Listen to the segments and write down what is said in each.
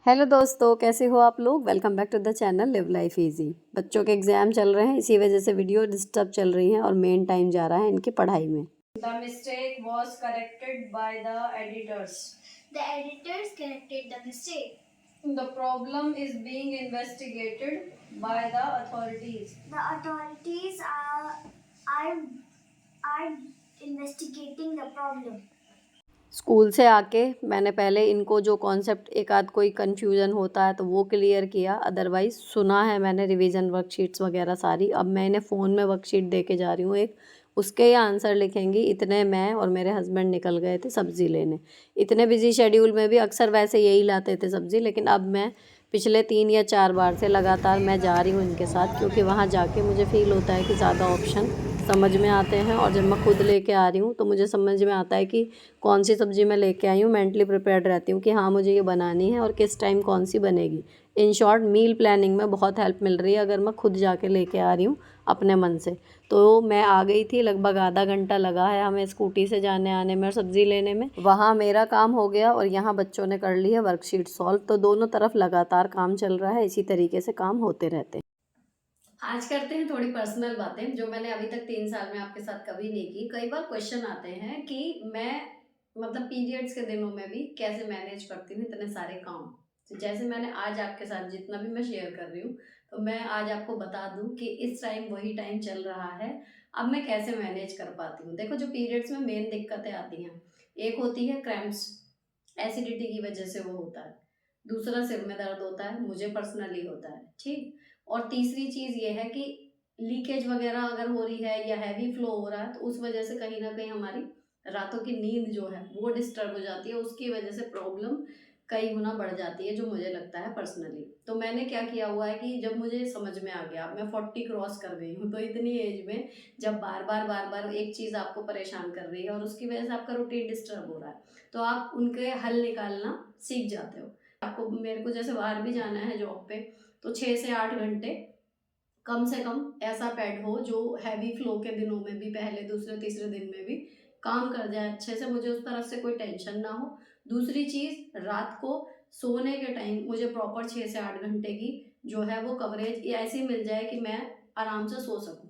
Hello दोस्तों, कैसे हो आप लोग। Welcome back to the channel live life easy. बच्चों के एग्जाम चल रहे हैं, इसी वजह से वीडियो डिस्टर्ब चल रही हैं और मेन टाइम जा रहा है इनकी पढ़ाई में। The mistake was corrected by the editors. The editors corrected the mistake. The problem is being investigated by the authorities. The authorities are investigating the problem. School से आके मैंने पहले इनको जो कॉन्सेप्ट एक आध कोई कन्फ्यूज़न होता है तो वो क्लियर किया। अदरवाइज़ सुना है मैंने रिवीजन वर्कशीट्स वगैरह सारी। अब मैं इन्हें फ़ोन में वर्कशीट दे के जा रही हूँ एक, उसके ही आंसर लिखेंगी। इतने मैं और मेरे हस्बैंड निकल गए थे सब्ज़ी लेने। इतने बिजी शेड्यूल में भी अक्सर वैसे यही लाते थे सब्ज़ी, लेकिन अब मैं पिछले 3 या 4 बार से लगातार मैं जा रही हूँ इनके साथ, क्योंकि वहाँ जाके मुझे फ़ील होता है कि ज़्यादा ऑप्शन समझ में आते हैं। और जब मैं खुद लेके आ रही हूँ तो मुझे समझ में आता है कि कौन सी सब्ज़ी मैं लेके आई हूँ। मेंटली प्रिपेयर्ड रहती हूँ कि हाँ मुझे ये बनानी है और किस टाइम कौन सी बनेगी। इन शॉर्ट मील प्लानिंग में बहुत हेल्प मिल रही है अगर मैं खुद जाके लेके आ रही हूँ अपने मन से। तो मैं आ गई थी, लगभग आधा घंटा लगा है हमें स्कूटी से जाने आने में और सब्ज़ी लेने में। वहाँ मेरा काम हो गया और यहाँ बच्चों ने कर ली है वर्कशीट सॉल्व। तो दोनों तरफ लगातार काम चल रहा है, इसी तरीके से काम होते रहते हैं। आज करते हैं थोड़ी पर्सनल बातें जो मैंने अभी तक 3 साल में आपके साथ कभी नहीं की। कई बार क्वेश्चन आते हैं कि मैं मतलब पीरियड्स के दिनों में भी कैसे मैनेज करती हूँ इतने सारे काम। तो जैसे मैंने आज आपके साथ जितना भी मैं शेयर कर रही हूँ, तो मैं आज आपको बता दूं कि इस टाइम वही टाइम चल रहा है। अब मैं कैसे मैनेज कर पाती हूँ। देखो, जो पीरियड्स में मेन दिक्कतें आती हैं, एक होती है क्रैम्प्स, एसिडिटी की वजह से वो होता है। दूसरा सिर में दर्द होता है, मुझे पर्सनली होता है, ठीक। और तीसरी चीज ये है कि लीकेज वगैरह अगर हो रही है या हैवी फ्लो हो रहा है, तो उस वजह से कहीं ना कहीं हमारी रातों की नींद जो है वो डिस्टर्ब हो जाती है। उसकी वजह से प्रॉब्लम कई गुना बढ़ जाती है, जो मुझे लगता है पर्सनली। तो मैंने क्या किया हुआ है कि जब मुझे समझ में आ गया, मैं 40 क्रॉस कर गई हूँ, तो इतनी एज में जब बार बार एक चीज आपको परेशान कर रही है और उसकी वजह से आपका रूटीन डिस्टर्ब हो रहा है, तो आप उनके हल निकालना सीख जाते हो। आपको, मेरे को जैसे बाहर भी जाना है जॉब पे, तो 6 से 8 घंटे कम से कम ऐसा पैड हो जो हैवी फ्लो के दिनों में भी, पहले दूसरे तीसरे दिन में भी काम कर जाए अच्छे से, मुझे उस तरफ से कोई टेंशन ना हो। दूसरी चीज, रात को सोने के टाइम मुझे प्रॉपर 6 से 8 घंटे की जो है वो कवरेज ऐसी मिल जाए कि मैं आराम से सो सकूं,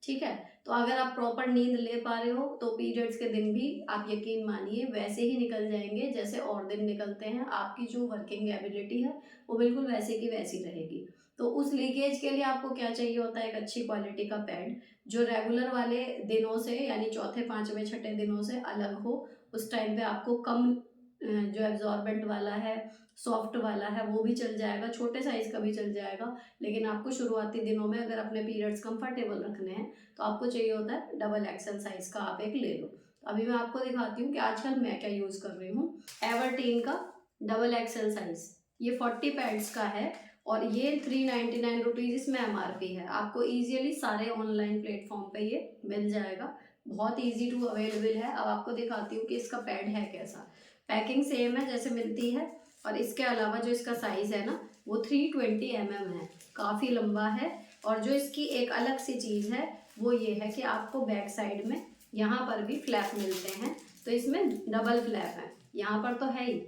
ठीक है। तो अगर आप प्रॉपर नींद ले पा रहे हो तो पीरियड्स के दिन भी आप यकीन मानिए वैसे ही निकल जाएंगे जैसे और दिन निकलते हैं। आपकी जो वर्किंग एबिलिटी है वो बिल्कुल वैसे की वैसी रहेगी। तो उस लीकेज के लिए आपको क्या चाहिए होता है, एक अच्छी क्वालिटी का पैड जो रेगुलर वाले दिनों से, यानी चौथे पांचवें छठे दिनों से अलग हो। उस टाइम पे आपको कम जो एब्जॉर्बेंट वाला है, सॉफ्ट वाला है, वो भी चल जाएगा, छोटे साइज का भी चल जाएगा। लेकिन आपको शुरुआती दिनों में अगर अपने पीरियड्स कंफर्टेबल रखने हैं तो आपको चाहिए होता है डबल एक्सल साइज का, आप एक ले लो। अभी मैं आपको दिखाती हूँ कि आजकल मैं क्या यूज कर रही हूँ। एवर्टीन का डबल एक्सल साइज, ये 40 पैड्स का है और ये 399 रुपीज इसमें एमआरपी है। आपको इजीली सारे ऑनलाइन प्लेटफॉर्म पे ये मिल जाएगा, बहुत इजी टू अवेलेबल है। अब आपको दिखाती हूँ कि इसका पैड है कैसा। पैकिंग सेम है जैसे मिलती है, और इसके अलावा जो इसका साइज है ना वो 320 mm है, काफी लंबा है। और जो इसकी एक अलग सी चीज है वो ये है कि आपको बैक साइड में यहाँ पर भी फ्लैप मिलते हैं। तो इसमें डबल फ्लैप है, यहाँ पर तो है ही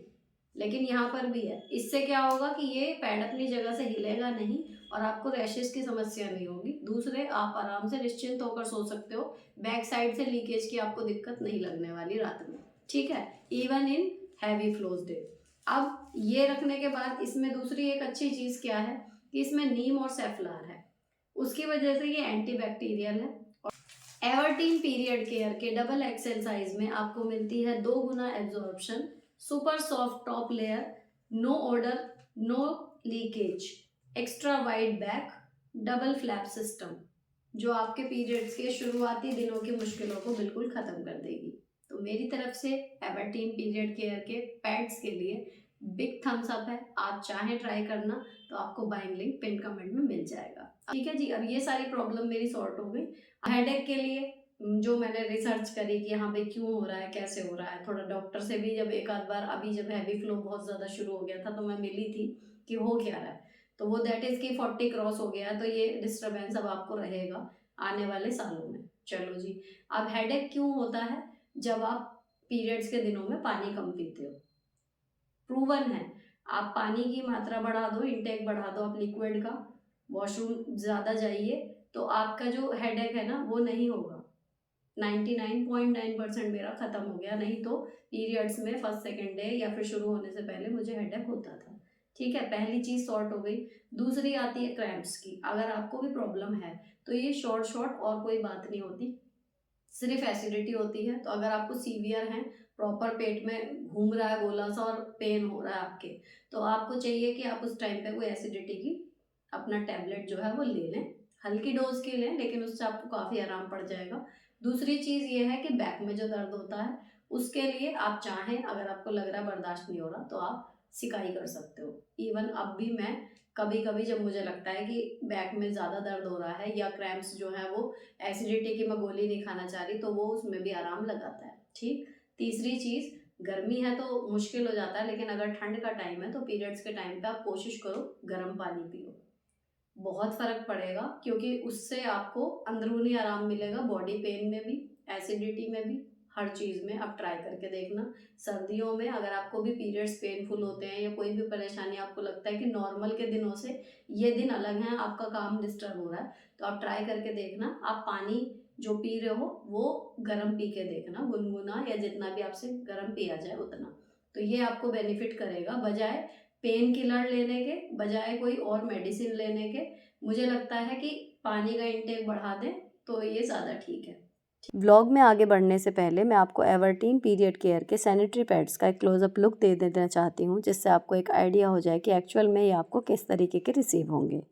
लेकिन यहाँ पर भी है। इससे क्या होगा कि ये पैड अपनी जगह से हिलेगा नहीं और आपको रैशेस की समस्या नहीं होगी। दूसरे, आप आराम से निश्चिंत होकर सो सकते हो, बैक साइड से लीकेज की आपको दिक्कत नहीं लगने वाली रात में, ठीक है, even in heavy flows day. अब ये रखने के बाद इसमें दूसरी एक अच्छी चीज क्या है कि इसमें नीम और सेफ्लार है, उसकी वजह से ये एंटीबैक्टीरियल है। एवर्टीन पीरियड केयर के डबल एक्सेल साइज में आपको मिलती है 2 गुना absorption, super soft top layer, no odour, no leakage, extra wide back, double flap system, जो आपके पीरियड्स के शुरुआती दिनों की मुश्किलों को बिल्कुल खत्म कर देगी। तो मेरी तरफ से एवर्टीन पीरियड केयर के पैड्स के लिए बिग थम्स अप है। आप चाहें ट्राई करना तो आपको बाइंग लिंक पिन कमेंट में मिल जाएगा, ठीक है जी। अब ये सारी प्रॉब्लम मेरी सॉर्ट हो गई। हेडेक के लिए जो मैंने रिसर्च करी कि हाँ भाई क्यों हो रहा है, कैसे हो रहा है, थोड़ा डॉक्टर से भी जब एक आध बार, अभी जब हैवी फ्लो बहुत ज्यादा शुरू हो गया था तो मैं मिली थी कि हो क्या रहा है। तो वो दैट इज की 40 क्रॉस हो गया है, तो ये डिस्टरबेंस अब आपको रहेगा आने वाले सालों में। चलो जी, अब हेडेक क्यों होता है, जब आप पीरियड्स के दिनों में पानी कम पीते हो। प्रूवन है, आप पानी की मात्रा बढ़ा दो, इंटेक बढ़ा दो आप लिक्विड का, वॉशरूम ज़्यादा जाइए, तो आपका जो हेडेक है ना वो नहीं होगा। 99.9% मेरा ख़त्म हो गया, नहीं तो पीरियड्स में फर्स्ट सेकेंड डे या फिर शुरू होने से पहले मुझे हेडेक होता था। ठीक है, पहली चीज़ सॉर्ट हो गई। दूसरी आती है क्रैम्प्स की। अगर आपको भी प्रॉब्लम है तो ये शॉर्ट और कोई बात नहीं होती, सिर्फ एसिडिटी होती है। तो अगर आपको सीवियर है, प्रॉपर पेट में घूम रहा है गोला सा और पेन हो रहा है आपके, तो आपको चाहिए कि आप उस टाइम पे कोई एसिडिटी की अपना टैबलेट जो है वो ले लें, हल्की डोज की लें, लेकिन उससे आपको काफ़ी आराम पड़ जाएगा। दूसरी चीज़ ये है कि बैक में जो दर्द होता है उसके लिए आप चाहें, अगर आपको लग रहा है बर्दाश्त नहीं हो रहा, तो आप सिकाई कर सकते हो। इवन अब भी मैं कभी कभी जब मुझे लगता है कि बैक में ज़्यादा दर्द हो रहा है या क्रैम्प्स जो है वो एसिडिटी की मैं गोली नहीं खाना चाह रही, तो वो उसमें भी आराम लगाता है। ठीक। तीसरी चीज़, गर्मी है तो मुश्किल हो जाता है, लेकिन अगर ठंड का टाइम है तो पीरियड्स के टाइम पे आप कोशिश करो गर्म पानी पियो, बहुत फ़र्क पड़ेगा, क्योंकि उससे आपको अंदरूनी आराम मिलेगा, बॉडी पेन में भी, एसिडिटी में भी, हर चीज़ में। आप ट्राई करके देखना। सर्दियों में अगर आपको भी पीरियड्स पेनफुल होते हैं या कोई भी परेशानी आपको लगता है कि नॉर्मल के दिनों से ये दिन अलग हैं, आपका काम डिस्टर्ब हो रहा है, तो आप ट्राई करके देखना। आप पानी जो पी रहे हो वो गर्म पी के देखना, गुनगुना या जितना भी आपसे गर्म पिया जाए उतना। तो ये आपको बेनिफिट करेगा, बजाय पेन किलर लेने के, बजाय कोई और मेडिसिन लेने के। मुझे लगता है कि पानी का इंटेक बढ़ा दें तो ये ज़्यादा ठीक है। व्लॉग में आगे बढ़ने से पहले मैं आपको एवर्टीन पीरियड केयर के सैनिटरी पैड्स का एक क्लोजअप लुक दे देना चाहती हूँ, जिससे आपको एक आइडिया हो जाए कि एक्चुअल में ये आपको किस तरीके के रिसीव होंगे।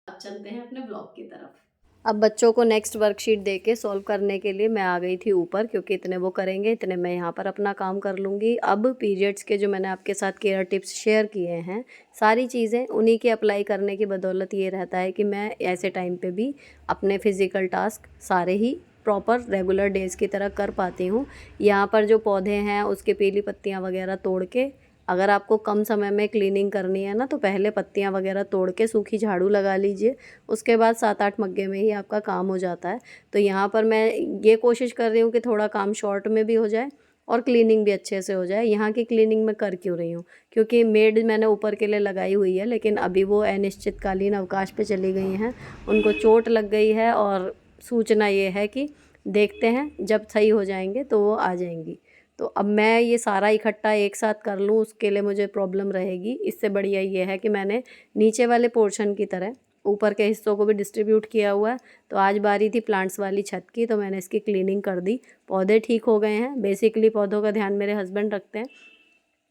अब चलते हैं अपने ब्लॉग की तरफ। अब बच्चों को नेक्स्ट वर्कशीट दे के सॉल्व करने के लिए मैं आ गई थी ऊपर, क्योंकि इतने वो करेंगे, इतने मैं यहाँ पर अपना काम कर लूँगी। अब पीरियड्स के जो मैंने आपके साथ केयर टिप्स शेयर किए हैं, सारी चीज़ें उन्हीं के अप्लाई करने की बदौलत ये रहता है कि मैं ऐसे टाइम पे भी अपने फिज़िकल टास्क सारे ही प्रॉपर रेगुलर डेज़ की तरह कर पाती हूँ। यहाँ पर जो पौधे हैं उसके पीली पत्तियाँ वगैरह तोड़ के, अगर आपको कम समय में क्लीनिंग करनी है ना, तो पहले पत्तियाँ वगैरह तोड़ के सूखी झाड़ू लगा लीजिए, उसके बाद 7-8 मग्गे में ही आपका काम हो जाता है। तो यहाँ पर मैं ये कोशिश कर रही हूँ कि थोड़ा काम शॉर्ट में भी हो जाए और क्लीनिंग भी अच्छे से हो जाए। यहाँ की क्लीनिंग मैं कर क्यों रही हूँ, क्योंकि मेड मैंने ऊपर के लिए लगाई हुई है, लेकिन अभी वो अनिश्चितकालीन अवकाश पे चली गई हैं, उनको चोट लग गई है, और सूचना ये है कि देखते हैं जब सही हो जाएंगे तो वो आ जाएंगी। तो अब मैं ये सारा इकट्ठा एक साथ कर लूँ उसके लिए मुझे प्रॉब्लम रहेगी। इससे बढ़िया ये है कि मैंने नीचे वाले पोर्शन की तरह ऊपर के हिस्सों को भी डिस्ट्रीब्यूट किया हुआ है। तो आज बारी थी प्लांट्स वाली छत की, तो मैंने इसकी क्लीनिंग कर दी। पौधे ठीक हो गए हैं। बेसिकली पौधों का ध्यान मेरे हस्बैंड रखते हैं,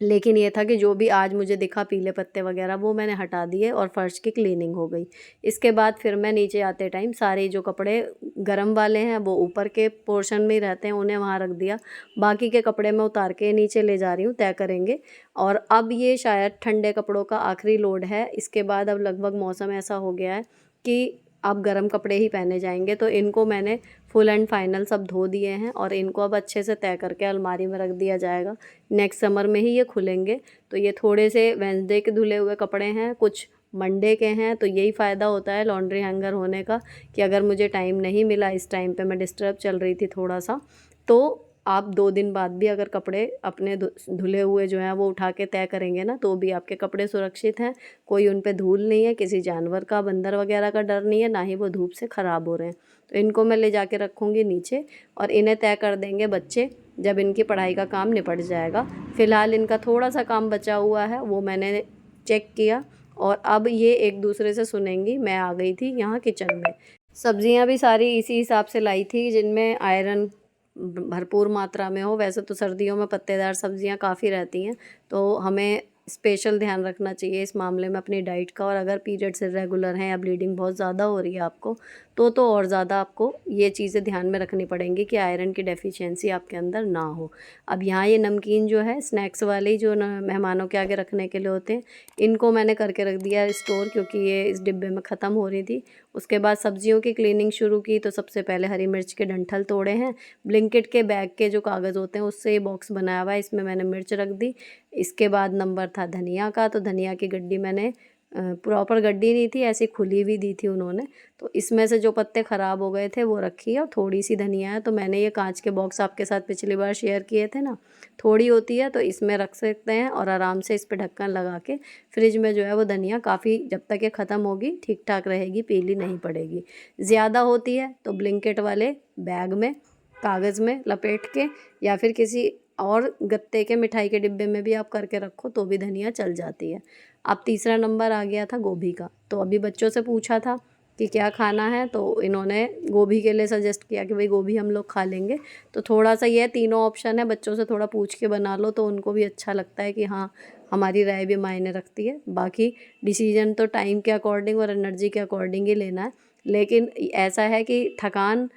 लेकिन ये था कि जो भी आज मुझे दिखा पीले पत्ते वगैरह वो मैंने हटा दिए और फर्श की क्लीनिंग हो गई। इसके बाद फिर मैं नीचे आते टाइम सारे जो कपड़े गरम वाले हैं वो ऊपर के पोर्शन में ही रहते हैं, उन्हें वहाँ रख दिया। बाकी के कपड़े मैं उतार के नीचे ले जा रही हूँ, तय करेंगे। और अब ये शायद ठंडे कपड़ों का आखिरी लोड है। इसके बाद अब लगभग मौसम ऐसा हो गया है कि अब गर्म कपड़े ही पहने जाएंगे। तो इनको मैंने फुल एंड फाइनल सब धो दिए हैं और इनको अब अच्छे से तय करके अलमारी में रख दिया जाएगा। नेक्स्ट समर में ही ये खुलेंगे। तो ये थोड़े से वेंसडे के धुले हुए कपड़े हैं, कुछ मंडे के हैं। तो यही फ़ायदा होता है लॉन्ड्री हैंगर होने का, कि अगर मुझे टाइम नहीं मिला, इस टाइम पे मैं डिस्टर्ब चल रही थी थोड़ा सा, तो आप 2 दिन बाद भी अगर कपड़े अपने धुले हुए जो हैं वो उठा के तय करेंगे ना, तो भी आपके कपड़े सुरक्षित हैं। कोई उन पे धूल नहीं है, किसी जानवर का, बंदर वगैरह का डर नहीं है, ना ही वो धूप से ख़राब हो रहे हैं। तो इनको मैं ले जाके रखूँगी नीचे और इन्हें तय कर देंगे बच्चे जब इनकी पढ़ाई का काम निपट जाएगा। फ़िलहाल इनका थोड़ा सा काम बचा हुआ है, वो मैंने चेक किया, और अब ये एक दूसरे से सुनेंगी। मैं आ गई थी यहाँ किचन में। सब्जियाँ भी सारी इसी हिसाब से लाई थी जिनमें आयरन भरपूर मात्रा में हो। वैसे तो सर्दियों में पत्तेदार सब्जियां काफ़ी रहती हैं, तो हमें स्पेशल ध्यान रखना चाहिए इस मामले में अपनी डाइट का। और अगर पीरियड्स इरेगुलर हैं या ब्लीडिंग बहुत ज़्यादा हो रही है आपको, तो और ज़्यादा आपको ये चीज़ें ध्यान में रखनी पड़ेंगी कि आयरन की डेफिशिएंसी आपके अंदर ना हो। अब यहाँ ये नमकीन जो है स्नैक्स वाली, जो मेहमानों के आगे रखने के लिए होते हैं, इनको मैंने करके रख दिया स्टोर, क्योंकि ये इस डिब्बे में ख़त्म हो रही थी। उसके बाद सब्जियों की क्लीनिंग शुरू की, तो सबसे पहले हरी मिर्च के डंठल तोड़े हैं। ब्लिंकिट के बैग के जो कागज़ होते हैं उससे ये बॉक्स बनाया हुआ है, इसमें मैंने मिर्च रख दी। इसके बाद नंबर था धनिया का, तो धनिया की गड्डी मैंने प्रॉपर गड्डी नहीं थी, ऐसी खुली हुई दी थी उन्होंने। तो इसमें से जो पत्ते ख़राब हो गए थे वो रखी है, और थोड़ी सी धनिया है। तो मैंने ये कांच के बॉक्स आपके साथ पिछली बार शेयर किए थे ना, थोड़ी होती है तो इसमें रख सकते हैं, और आराम से इस पर ढक्कन लगा के फ्रिज में जो है वो धनिया काफ़ी, जब तक ये ख़त्म होगी ठीक ठाक रहेगी, पीली नहीं पड़ेगी। ज़्यादा होती है तो ब्लिंकेट वाले बैग में कागज़ में लपेट के, या फिर किसी और गत्ते के मिठाई के डिब्बे में भी आप करके रखो तो भी धनिया चल जाती है। अब तीसरा नंबर आ गया था गोभी का। तो अभी बच्चों से पूछा था कि क्या खाना है, तो इन्होंने गोभी के लिए सजेस्ट किया कि भाई गोभी हम लोग खा लेंगे। तो थोड़ा सा ये तीनों ऑप्शन है, बच्चों से थोड़ा पूछ के बना लो तो उनको भी अच्छा लगता है कि हाँ हमारी राय भी मायने रखती है। बाकी डिसीजन तो टाइम के अकॉर्डिंग और एनर्जी के अकॉर्डिंग ही लेना है। लेकिन ऐसा है कि थकान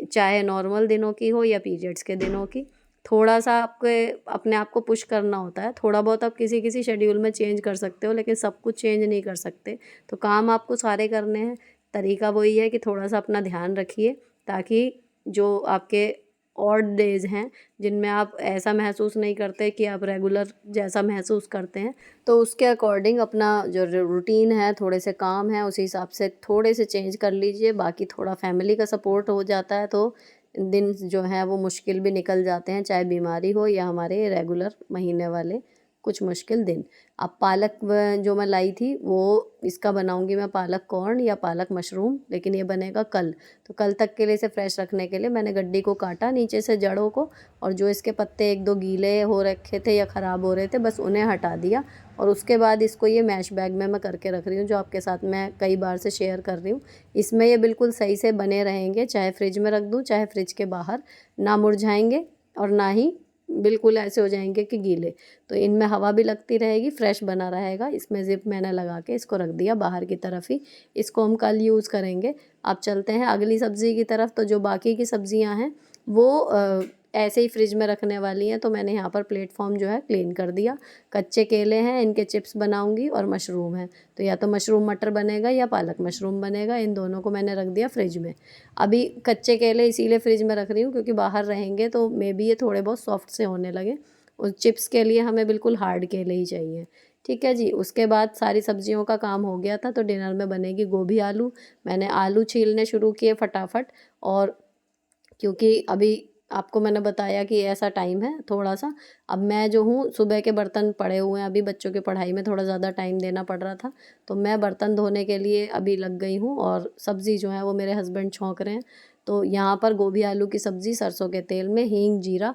चाहे नॉर्मल दिनों की हो या पीरियड्स के दिनों की, थोड़ा सा आपके अपने आप को पुश करना होता है। थोड़ा बहुत आप किसी किसी शेड्यूल में चेंज कर सकते हो, लेकिन सब कुछ चेंज नहीं कर सकते। तो काम आपको सारे करने हैं। तरीका वही है कि थोड़ा सा अपना ध्यान रखिए, ताकि जो आपके ऑड डेज हैं जिनमें आप ऐसा महसूस नहीं करते कि आप रेगुलर जैसा महसूस करते हैं, तो उसके अकॉर्डिंग अपना जो रूटीन है, थोड़े से काम है, उसी हिसाब से थोड़े से चेंज कर लीजिए। बाकी थोड़ा फैमिली का सपोर्ट हो जाता है तो दिन जो हैं वो मुश्किल भी निकल जाते हैं, चाहे बीमारी हो या हमारे रेगुलर महीने वाले कुछ मुश्किल दिन। अब पालक जो मैं लाई थी वो इसका बनाऊंगी मैं पालक कॉर्न या पालक मशरूम, लेकिन ये बनेगा कल। तो कल तक के लिए इसे फ्रेश रखने के लिए मैंने गड्डी को काटा नीचे से जड़ों को, और जो इसके पत्ते एक दो गीले हो रखे थे या ख़राब हो रहे थे बस उन्हें हटा दिया। और उसके बाद इसको ये मैश बैग में मैं करके रख रही हूँ, जो आपके साथ मैं कई बार से शेयर कर रही हूँ। इसमें ये बिल्कुल सही से बने रहेंगे, चाहे फ्रिज में रख दूँ चाहे फ्रिज के बाहर, ना मुरझाएंगे और ना ही बिल्कुल ऐसे हो जाएंगे कि गीले। तो इनमें हवा भी लगती रहेगी, फ्रेश बना रहेगा। इसमें ज़िप मैंने लगा के इसको रख दिया बाहर की तरफ ही। इसको हम कल यूज़ करेंगे। अब चलते हैं अगली सब्ज़ी की तरफ। तो जो बाकी की सब्ज़ियां हैं वो ऐसे ही फ्रिज में रखने वाली हैं। तो मैंने यहाँ पर प्लेटफॉर्म जो है क्लीन कर दिया। कच्चे केले हैं, इनके चिप्स बनाऊंगी, और मशरूम है तो या तो मशरूम मटर बनेगा या पालक मशरूम बनेगा। इन दोनों को मैंने रख दिया फ्रिज में। अभी कच्चे केले इसीलिए फ्रिज में रख रही हूँ क्योंकि बाहर रहेंगे तो मे बी ये थोड़े बहुत सॉफ्ट से होने लगे। उस चिप्स के लिए हमें बिल्कुल हार्ड केले ही चाहिए। ठीक है जी। उसके बाद सारी सब्जियों का काम हो गया था। तो डिनर में बनेगी गोभी आलू। मैंने आलू छीलने शुरू किए फटाफट, और क्योंकि अभी आपको मैंने बताया कि ऐसा टाइम है थोड़ा सा। अब मैं जो हूँ सुबह के बर्तन पड़े हुए हैं, अभी बच्चों की पढ़ाई में थोड़ा ज़्यादा टाइम देना पड़ रहा था, तो मैं बर्तन धोने के लिए अभी लग गई हूँ। और सब्ज़ी जो है वो मेरे हस्बैंड छौंक रहे हैं। तो यहाँ पर गोभी आलू की सब्ज़ी सरसों के तेल में हींग जीरा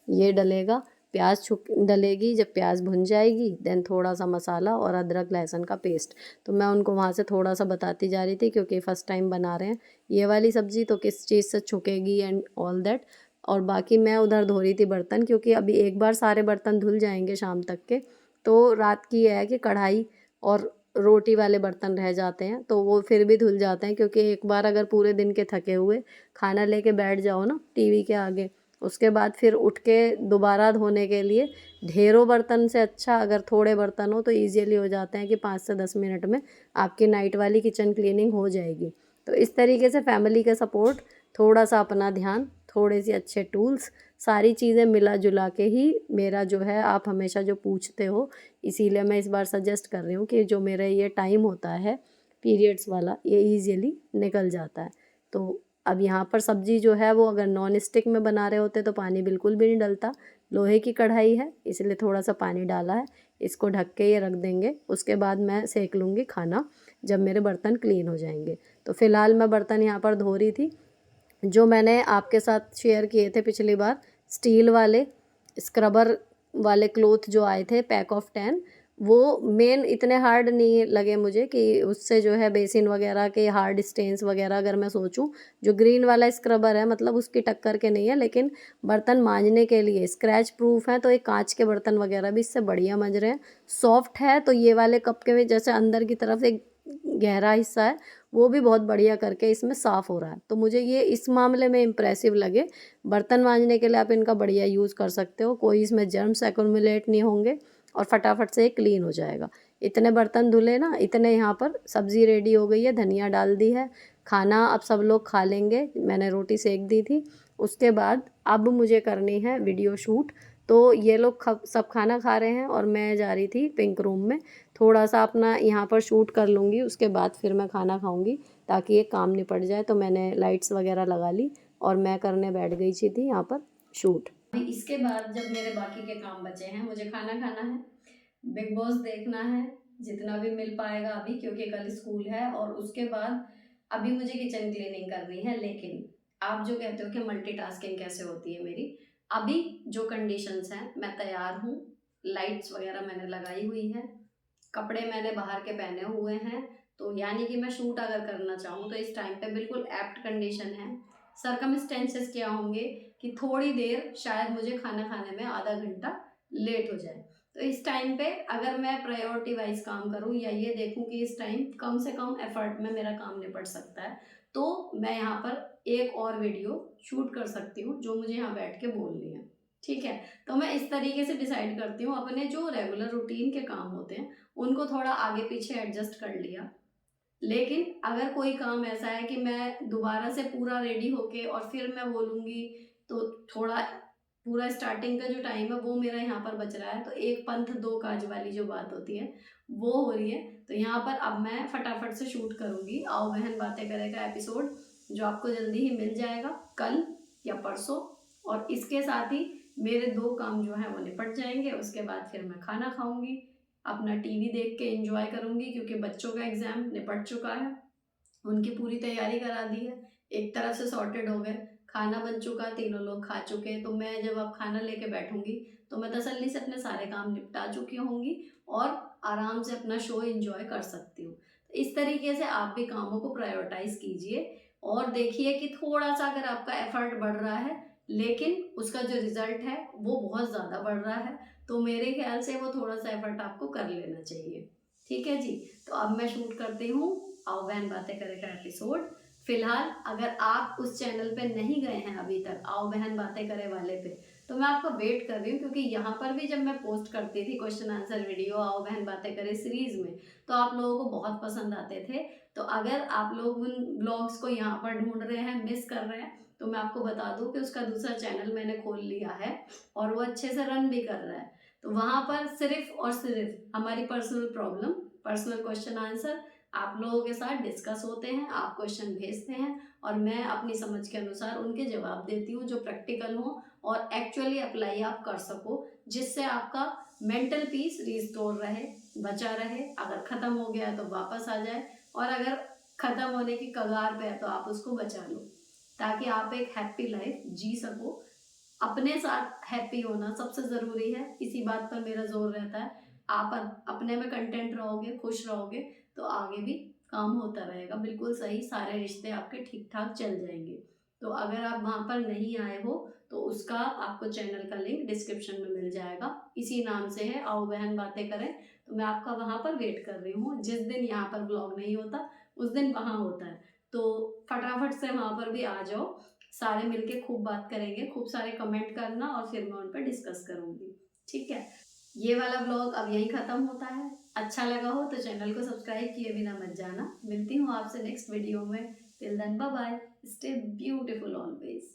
ये डलेगा, प्याज डलेगी। जब प्याज भुन जाएगी देन थोड़ा सा मसाला और अदरक लहसुन का पेस्ट। तो मैं उनको वहाँ से थोड़ा सा बताती जा रही थी क्योंकि फ़र्स्ट टाइम बना रहे हैं ये वाली सब्ज़ी, तो किस चीज़ से छुकेगी एंड ऑल दैट। और बाकी मैं उधर धो रही थी बर्तन, क्योंकि अभी एक बार सारे बर्तन धुल जाएंगे शाम तक के, तो रात की है कि कढ़ाई और रोटी वाले बर्तन रह जाते हैं तो वो फिर भी धुल जाते हैं। क्योंकि एक बार अगर पूरे दिन के थके हुए खाना लेके बैठ जाओ ना टीवी के आगे, उसके बाद फिर उठ के दोबारा धोने के लिए ढेरों बर्तन से अच्छा अगर थोड़े बर्तन हो तो ईजीली हो जाते हैं कि 5 से 10 मिनट में आपकी नाइट वाली किचन क्लीनिंग हो जाएगी। तो इस तरीके से फैमिली का सपोर्ट, थोड़ा सा अपना ध्यान, थोड़े से अच्छे टूल्स, सारी चीज़ें मिला जुला के ही मेरा जो है, आप हमेशा जो पूछते हो इसीलिए मैं इस बार सजेस्ट कर रही हूँ कि जो मेरा ये टाइम होता है पीरियड्स वाला ये ईजीली निकल जाता है। तो अब यहाँ पर सब्ज़ी जो है वो अगर नॉन स्टिक में बना रहे होते तो पानी बिल्कुल भी नहीं डलता। लोहे की कढ़ाई है इसलिए थोड़ा सा पानी डाला है। इसको ढक के ये रख देंगे, उसके बाद मैं सेक लूँगी खाना जब मेरे बर्तन क्लीन हो जाएंगे। तो फ़िलहाल मैं बर्तन यहाँ पर धो रही थी। जो मैंने आपके साथ शेयर किए थे पिछली बार, स्टील वाले स्क्रबर वाले क्लोथ जो आए थे पैक ऑफ 10, वो मेन इतने हार्ड नहीं लगे मुझे कि उससे जो है बेसिन वगैरह के हार्ड स्टेन्स वगैरह अगर मैं सोचूं, जो ग्रीन वाला स्क्रबर है मतलब उसकी टक्कर के नहीं है, लेकिन बर्तन मांजने के लिए स्क्रैच प्रूफ है। तो एक कांच के बर्तन वगैरह भी इससे बढ़िया मंज रहे हैं। सॉफ्ट है तो ये वाले कप के जैसे अंदर की तरफ एक गहरा हिस्सा है वो भी बहुत बढ़िया करके इसमें साफ़ हो रहा है। तो मुझे ये इस मामले में इम्प्रेसिव लगे। बर्तन मांजने के लिए आप इनका बढ़िया यूज़ कर सकते हो, कोई इसमें जर्म्स एक्युमुलेट नहीं होंगे और फटाफट से क्लीन हो जाएगा। इतने बर्तन धुले ना, इतने यहाँ पर सब्ज़ी रेडी हो गई है, धनिया डाल दी है, खाना अब सब लोग खा लेंगे। मैंने रोटी सेक दी थी। उसके बाद अब मुझे करनी है वीडियो शूट। तो ये लोग सब खाना खा रहे हैं और मैं जा रही थी पिंक रूम में थोड़ा सा अपना यहाँ पर शूट कर लूँगी, उसके बाद फिर मैं खाना खाऊँगी ताकि ये काम निपट जाए। तो मैंने लाइट्स वगैरह लगा ली और मैं करने बैठ गई थी यहाँ पर शूट। अभी इसके बाद जब मेरे बाकी के काम बचे हैं, मुझे खाना खाना है, बिग बॉस देखना है जितना भी मिल पाएगा अभी, क्योंकि कल स्कूल है, और उसके बाद अभी मुझे किचन क्लीनिंग करनी है। लेकिन आप जो कहते हो कि मल्टीटास्किंग कैसे होती है मेरी, अभी जो कंडीशंस हैं मैं तैयार हूँ, लाइट्स वगैरह मैंने लगाई हुई है, कपड़े मैंने बाहर के पहने हुए हैं, तो यानी कि मैं शूट अगर करना चाहूँ तो इस टाइम पे बिल्कुल एप्ट कंडीशन है। सरकमस्टेंसेस क्या होंगे कि थोड़ी देर शायद मुझे खाना खाने में आधा घंटा लेट हो जाए, तो इस टाइम पे अगर मैं प्रायोरिटी वाइज काम करूँ या ये देखूँ कि इस टाइम कम से कम एफर्ट में मेरा काम निपट सकता है, तो मैं यहाँ पर एक और वीडियो शूट कर सकती हूँ जो मुझे यहाँ बैठ के बोलनी है। ठीक है, तो मैं इस तरीके से डिसाइड करती हूँ। अपने जो रेगुलर रूटीन के काम होते हैं उनको थोड़ा आगे पीछे एडजस्ट कर लिया, लेकिन अगर कोई काम ऐसा है कि मैं दोबारा से पूरा रेडी होके और फिर मैं बोलूँगी, तो थोड़ा पूरा स्टार्टिंग का जो टाइम है वो मेरा यहाँ पर बच रहा है, तो एक पंथ दो काज वाली जो बात होती है वो हो रही है। तो यहाँ पर अब मैं फटाफट से शूट करूँगी आओ बहन बातें करें का एपिसोड, जो आपको जल्दी ही मिल जाएगा कल या परसों, और इसके साथ ही मेरे 2 काम जो हैं वो निपट जाएंगे। उसके बाद फिर मैं खाना खाऊंगी, अपना टीवी देख के एंजॉय करूंगी, क्योंकि बच्चों का एग्ज़ाम निपट चुका है, उनकी पूरी तैयारी करा दी है, एक तरफ से सॉर्टेड हो गए, खाना बन चुका, तीनों लोग खा चुके, तो मैं जब अब खाना लेके बैठूंगी तो मैं तसल्ली से अपने सारे काम निपटा चुकी होंगी और आराम से अपना शो एंजॉय कर सकती हूँ। तो इस तरीके से आप भी कामों को प्रायोरिटाइज कीजिए और देखिए कि थोड़ा सा अगर आपका एफर्ट बढ़ रहा है लेकिन उसका जो रिजल्ट है वो बहुत ज़्यादा बढ़ रहा है, तो मेरे ख्याल से वो थोड़ा सा एफर्ट आपको कर लेना चाहिए। ठीक है जी, तो अब मैं शूट करती हूँ आओ बहन बातें करें का एपिसोड। फिलहाल अगर आप उस चैनल पे नहीं गए हैं अभी तक आओ बहन बातें करें वाले पे, तो मैं आपका वेट कर रही हूँ, क्योंकि यहाँ पर भी जब मैं पोस्ट करती थी क्वेश्चन आंसर वीडियो आओ बहन बातें करें सीरीज में, तो आप लोगों को बहुत पसंद आते थे। तो अगर आप लोग उन ब्लॉग्स को यहाँ पर ढूंढ रहे हैं, मिस कर रहे हैं, तो मैं आपको बता दूं कि उसका दूसरा चैनल मैंने खोल लिया है और वो अच्छे से रन भी कर रहा है। तो वहाँ पर सिर्फ और सिर्फ हमारी personal problem, personal question answer आप लोगों के साथ डिस्कस होते हैं, आप क्वेश्चन भेजते हैं और मैं अपनी समझ के अनुसार उनके जवाब देती हूँ जो प्रैक्टिकल हो और एक्चुअली अप्लाई आप कर सको, जिससे आपका मेंटल पीस रिस्टोर रहे, बचा रहे। अगर ख़त्म हो गया तो वापस आ जाए, और अगर ख़त्म होने की कगार पे है तो आप उसको बचा लो, ताकि आप एक हैप्पी लाइफ जी सको। अपने साथ हैप्पी होना सबसे ज़रूरी है, इसी बात पर मेरा जोर रहता है। आप अपने में कंटेंट रहोगे, खुश रहोगे, तो आगे भी काम होता रहेगा बिल्कुल सही, सारे रिश्ते आपके ठीक ठाक चल जाएंगे। तो अगर आप वहाँ पर नहीं आए हो तो उसका आपको चैनल का लिंक डिस्क्रिप्शन में मिल जाएगा, इसी नाम से है आओ बहन बातें करें। तो मैं आपका वहाँ पर वेट कर रही हूँ, जिस दिन यहाँ पर ब्लॉग नहीं होता उस दिन वहाँ होता है, तो फटाफट से वहाँ पर भी आ जाओ, सारे मिलके खूब बात करेंगे, खूब सारे कमेंट करना और फिर मैं उन पर डिस्कस करूँगी। ठीक है, ये वाला ब्लॉग अब यहीं ख़त्म होता है। अच्छा लगा हो तो चैनल को सब्सक्राइब किए बिना मत जाना। मिलती हूँ आपसे नेक्स्ट वीडियो में। Till then bye bye, stay beautiful always.